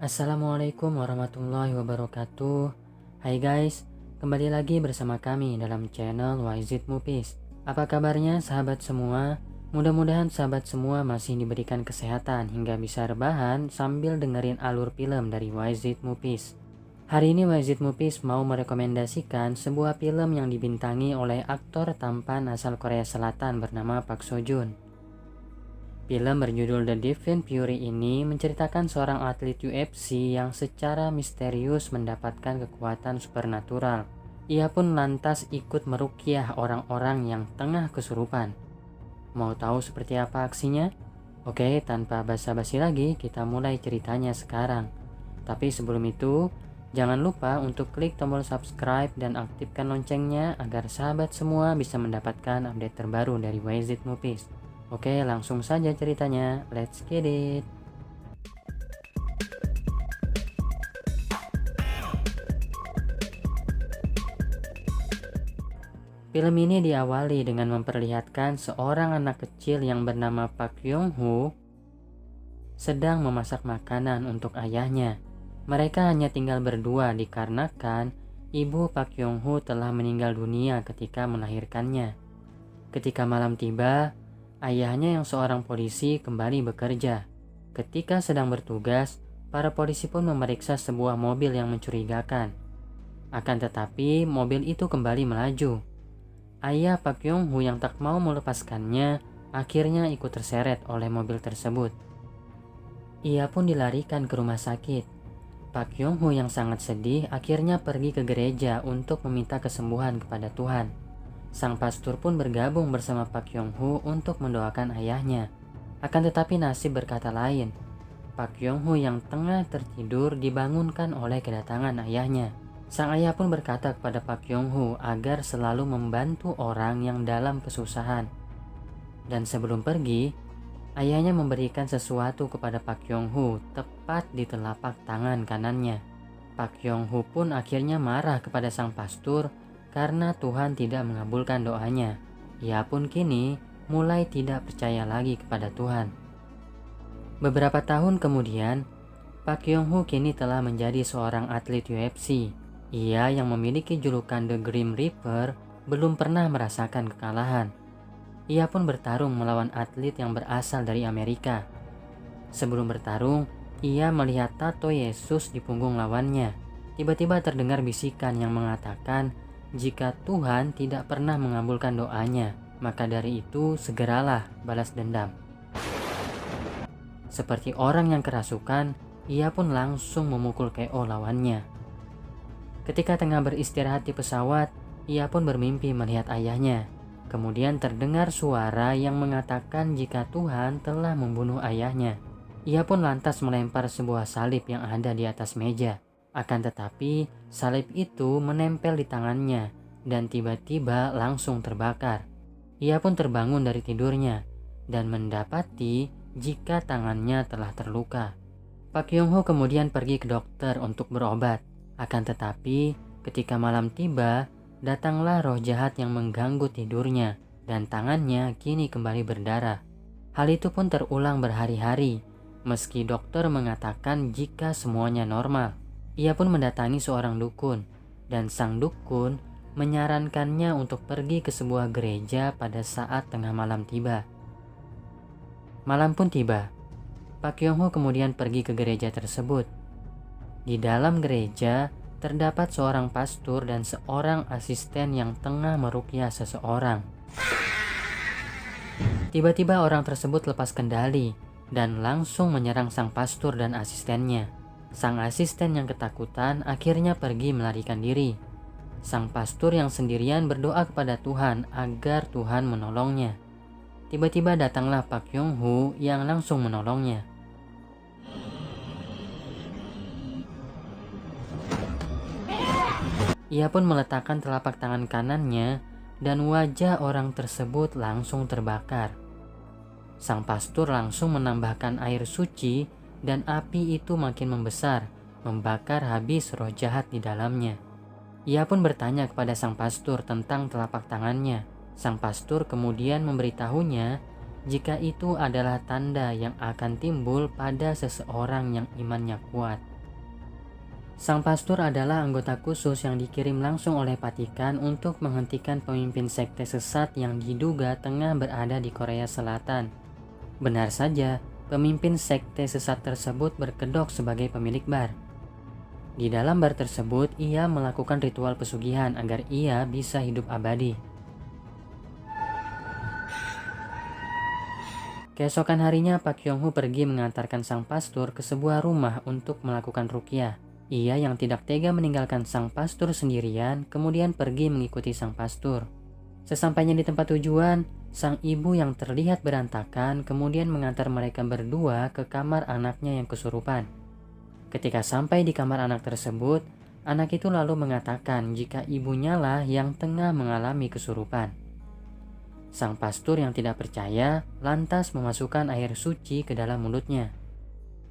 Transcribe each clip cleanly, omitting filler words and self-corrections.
Assalamualaikum warahmatullahi wabarakatuh. Hai guys, kembali lagi bersama kami dalam channel YZ Movies. Apa kabarnya sahabat semua? Mudah-mudahan sahabat semua masih diberikan kesehatan hingga bisa rebahan sambil dengerin alur film dari YZ Movies. Hari ini YZ Movies mau merekomendasikan sebuah film yang dibintangi oleh aktor tampan asal Korea Selatan bernama Park Seo Joon. Film berjudul The Devil Fury ini menceritakan seorang atlet UFC yang secara misterius mendapatkan kekuatan supernatural. Ia pun lantas ikut meruqyah orang-orang yang tengah kesurupan. Mau tahu seperti apa aksinya? Oke, tanpa basa-basi lagi, kita mulai ceritanya sekarang. Tapi sebelum itu, jangan lupa untuk klik tombol subscribe dan aktifkan loncengnya agar sahabat semua bisa mendapatkan update terbaru dari YZ Movies. Oke, langsung saja ceritanya. Let's get it. Film ini diawali dengan memperlihatkan seorang anak kecil yang bernama Park Yong Hoo sedang memasak makanan untuk ayahnya. Mereka hanya tinggal berdua dikarenakan ibu Park Yong Hoo telah meninggal dunia ketika melahirkannya. Ketika malam tiba, ayahnya yang seorang polisi kembali bekerja. Ketika sedang bertugas, para polisi pun memeriksa sebuah mobil yang mencurigakan. Akan tetapi, mobil itu kembali melaju. Ayah Park Yong Hoo yang tak mau melepaskannya, akhirnya ikut terseret oleh mobil tersebut. Ia pun dilarikan ke rumah sakit. Park Yong Hoo yang sangat sedih akhirnya pergi ke gereja untuk meminta kesembuhan kepada Tuhan. Sang pastor pun bergabung bersama Park Yong Hoo untuk mendoakan ayahnya. Akan tetapi nasib berkata lain. Park Yong Hoo yang tengah tertidur dibangunkan oleh kedatangan ayahnya. Sang ayah pun berkata kepada Park Yong Hoo agar selalu membantu orang yang dalam kesusahan. Dan sebelum pergi, ayahnya memberikan sesuatu kepada Park Yong Hoo tepat di telapak tangan kanannya. Park Yong Hoo pun akhirnya marah kepada sang pastor karena Tuhan tidak mengabulkan doanya. Ia pun kini mulai tidak percaya lagi kepada Tuhan. Beberapa tahun kemudian, Park Yong Hoo kini telah menjadi seorang atlet UFC. Ia yang memiliki julukan The Grim Reaper belum pernah merasakan kekalahan. Ia pun bertarung melawan atlet yang berasal dari Amerika. Sebelum bertarung, ia melihat tato Yesus di punggung lawannya. Tiba-tiba terdengar bisikan yang mengatakan, jika Tuhan tidak pernah mengabulkan doanya, maka dari itu segeralah balas dendam. Seperti orang yang kerasukan, ia pun langsung memukul KO lawannya. Ketika tengah beristirahat di pesawat, ia pun bermimpi melihat ayahnya. Kemudian terdengar suara yang mengatakan jika Tuhan telah membunuh ayahnya. Ia pun lantas melempar sebuah salib yang ada di atas meja. Akan tetapi, salib itu menempel di tangannya dan tiba-tiba langsung terbakar. Ia pun terbangun dari tidurnya dan mendapati jika tangannya telah terluka. Park Yong Hoo kemudian pergi ke dokter untuk berobat. Akan tetapi, ketika malam tiba, datanglah roh jahat yang mengganggu tidurnya dan tangannya kini kembali berdarah. Hal itu pun terulang berhari-hari, meski dokter mengatakan jika semuanya normal. Ia pun mendatangi seorang dukun, dan sang dukun menyarankannya untuk pergi ke sebuah gereja pada saat tengah malam tiba. Malam pun tiba. Park Yong Hoo kemudian pergi ke gereja tersebut. Di dalam gereja, terdapat seorang pastor dan seorang asisten yang tengah meruqyah seseorang. Tiba-tiba orang tersebut lepas kendali dan langsung menyerang sang pastor dan asistennya. Sang asisten yang ketakutan akhirnya pergi melarikan diri. Sang pastor yang sendirian berdoa kepada Tuhan agar Tuhan menolongnya. Tiba-tiba datanglah Park Yong Hoo yang langsung menolongnya. Ia pun meletakkan telapak tangan kanannya dan wajah orang tersebut langsung terbakar. Sang pastor langsung menambahkan air suci dan api itu makin membesar, membakar habis roh jahat di dalamnya. Ia pun bertanya kepada sang pastor tentang telapak tangannya. Sang pastor kemudian memberitahunya jika itu adalah tanda yang akan timbul pada seseorang yang imannya kuat. Sang pastor adalah anggota khusus yang dikirim langsung oleh Vatikan untuk menghentikan pemimpin sekte sesat yang diduga tengah berada di Korea Selatan. Benar saja, pemimpin sekte sesat tersebut berkedok sebagai pemilik bar. Di dalam bar tersebut, ia melakukan ritual pesugihan agar ia bisa hidup abadi. Keesokan harinya, Pak Kyung-hoo pergi mengantarkan sang pastor ke sebuah rumah untuk melakukan ruqyah. Ia yang tidak tega meninggalkan sang pastor sendirian, kemudian pergi mengikuti sang pastor. Sesampainya di tempat tujuan, sang ibu yang terlihat berantakan kemudian mengantar mereka berdua ke kamar anaknya yang kesurupan. Ketika sampai di kamar anak tersebut, anak itu lalu mengatakan jika ibunya lah yang tengah mengalami kesurupan. Sang pastor yang tidak percaya lantas memasukkan air suci ke dalam mulutnya.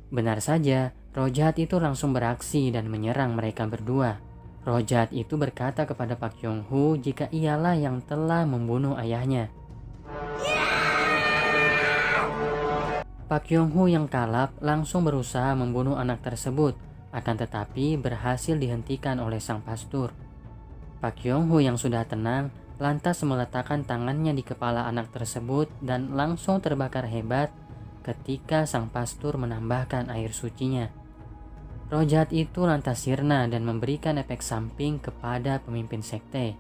Benar saja, roh jahat itu langsung beraksi dan menyerang mereka berdua. Roh jahat itu berkata kepada Pak Kyung-hoo jika ialah yang telah membunuh ayahnya. Pak Kyung-hoo yang kalap langsung berusaha membunuh anak tersebut, akan tetapi berhasil dihentikan oleh sang pastor. Pak Kyung-hoo yang sudah tenang lantas meletakkan tangannya di kepala anak tersebut dan langsung terbakar hebat ketika sang pastor menambahkan air sucinya. Roh jahat itu lantas sirna dan memberikan efek samping kepada pemimpin sekte.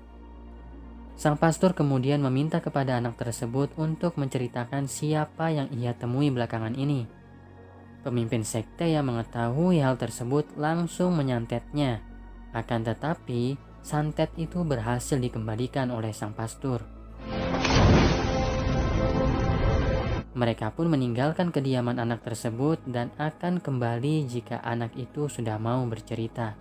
Sang pastor kemudian meminta kepada anak tersebut untuk menceritakan siapa yang ia temui belakangan ini. Pemimpin sekte yang mengetahui hal tersebut langsung menyantetnya. Akan tetapi, santet itu berhasil dikembalikan oleh sang pastor. Mereka pun meninggalkan kediaman anak tersebut dan akan kembali jika anak itu sudah mau bercerita.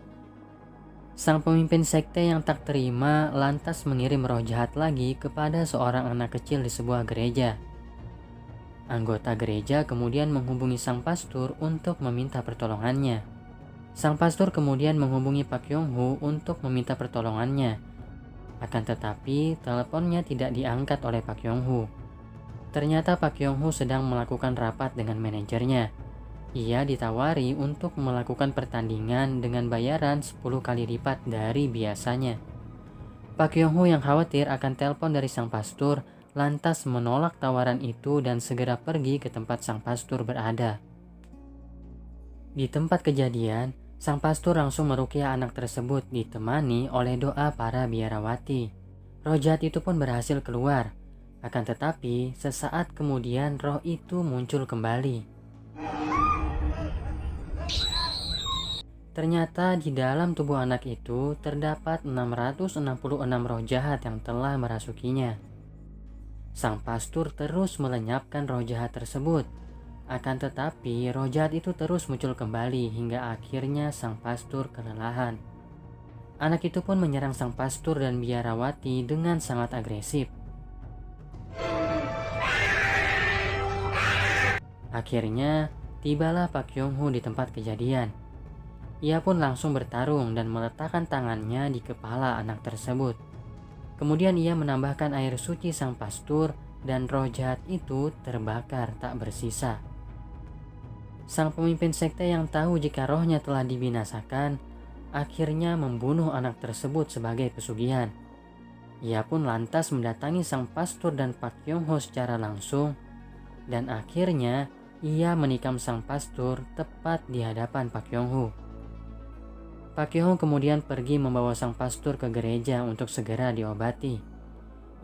Sang pemimpin sekte yang tak terima lantas mengirim roh jahat lagi kepada seorang anak kecil di sebuah gereja. Anggota gereja kemudian menghubungi sang pastor untuk meminta pertolongannya. Sang pastor kemudian menghubungi Pak Kyung-hoo untuk meminta pertolongannya. Akan tetapi teleponnya tidak diangkat oleh Pak Kyung-hoo. Ternyata Pak Kyung-hoo sedang melakukan rapat dengan manajernya. Ia ditawari untuk melakukan pertandingan dengan bayaran 10 kali lipat dari biasanya. Pak Kyung-hoo yang khawatir akan telepon dari sang pastor lantas menolak tawaran itu dan segera pergi ke tempat sang pastor berada. Di tempat kejadian, sang pastor langsung meruqyah anak tersebut ditemani oleh doa para biarawati. Roh jahat itu pun berhasil keluar. Akan tetapi, sesaat kemudian roh itu muncul kembali. Ternyata di dalam tubuh anak itu terdapat 666 roh jahat yang telah merasukinya. Sang pastor terus melenyapkan roh jahat tersebut. Akan tetapi, roh jahat itu terus muncul kembali hingga akhirnya sang pastor kelelahan. Anak itu pun menyerang sang pastor dan biarawati dengan sangat agresif. Akhirnya, tibalah Pak Kyung-hoo di tempat kejadian. Ia pun langsung bertarung dan meletakkan tangannya di kepala anak tersebut. Kemudian ia menambahkan air suci sang pastor dan roh jahat itu terbakar tak bersisa. Sang pemimpin sekte yang tahu jika rohnya telah dibinasakan, akhirnya membunuh anak tersebut sebagai pesugihan. Ia pun lantas mendatangi sang pastor dan Pak Kyung-hoo secara langsung, dan akhirnya ia menikam sang pastor tepat di hadapan Pak Kyung-hoo. Pak Kyung-hoo kemudian pergi membawa sang pastor ke gereja untuk segera diobati.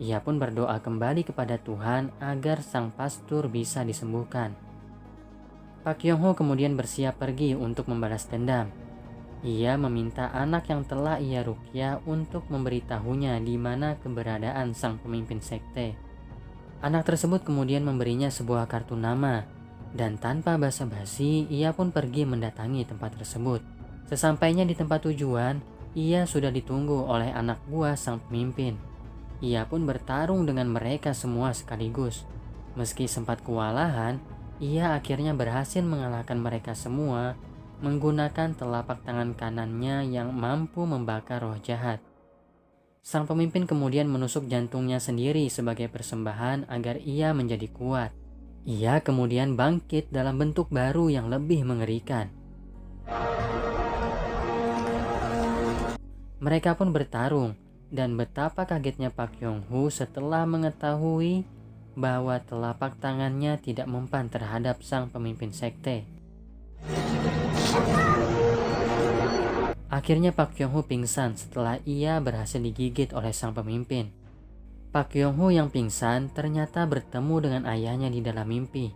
Ia pun berdoa kembali kepada Tuhan agar sang pastor bisa disembuhkan. Pak Kyung-hoo kemudian bersiap pergi untuk membalas dendam. Ia meminta anak yang telah ia ruqyah untuk memberitahunya di mana keberadaan sang pemimpin sekte. Anak tersebut kemudian memberinya sebuah kartu nama, dan tanpa basa-basi ia pun pergi mendatangi tempat tersebut. Sesampainya di tempat tujuan, ia sudah ditunggu oleh anak buah sang pemimpin. Ia pun bertarung dengan mereka semua sekaligus. Meski sempat kewalahan, ia akhirnya berhasil mengalahkan mereka semua menggunakan telapak tangan kanannya yang mampu membakar roh jahat. Sang pemimpin kemudian menusuk jantungnya sendiri sebagai persembahan agar ia menjadi kuat. Ia kemudian bangkit dalam bentuk baru yang lebih mengerikan. Mereka pun bertarung, dan betapa kagetnya Pak Yong-hu setelah mengetahui bahwa telapak tangannya tidak mempan terhadap sang pemimpin sekte. Akhirnya Pak Yong-hu pingsan setelah ia berhasil digigit oleh sang pemimpin. Pak Yong-hu yang pingsan ternyata bertemu dengan ayahnya di dalam mimpi.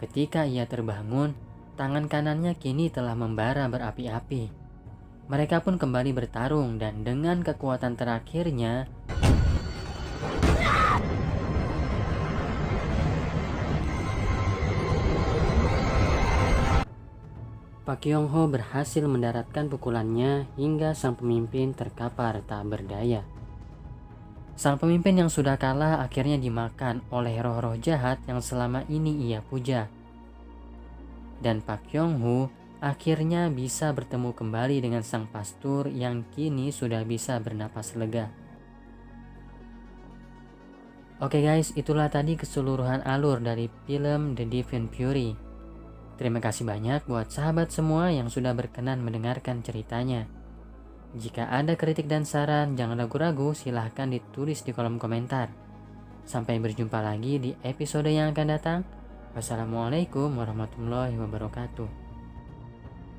Ketika ia terbangun, tangan kanannya kini telah membara berapi-api. Mereka pun kembali bertarung dan dengan kekuatan terakhirnya, Pak Yong-ho berhasil mendaratkan pukulannya hingga sang pemimpin terkapar tak berdaya. Sang pemimpin yang sudah kalah akhirnya dimakan oleh roh-roh jahat yang selama ini ia puja. Dan Pak Yong-hu akhirnya bisa bertemu kembali dengan sang pastur yang kini sudah bisa bernapas lega. Oke guys, itulah tadi keseluruhan alur dari film The Divine Fury. Terima kasih banyak buat sahabat semua yang sudah berkenan mendengarkan ceritanya. Jika ada kritik dan saran, jangan ragu-ragu, silahkan ditulis di kolom komentar. Sampai berjumpa lagi di episode yang akan datang. Wassalamualaikum warahmatullahi wabarakatuh.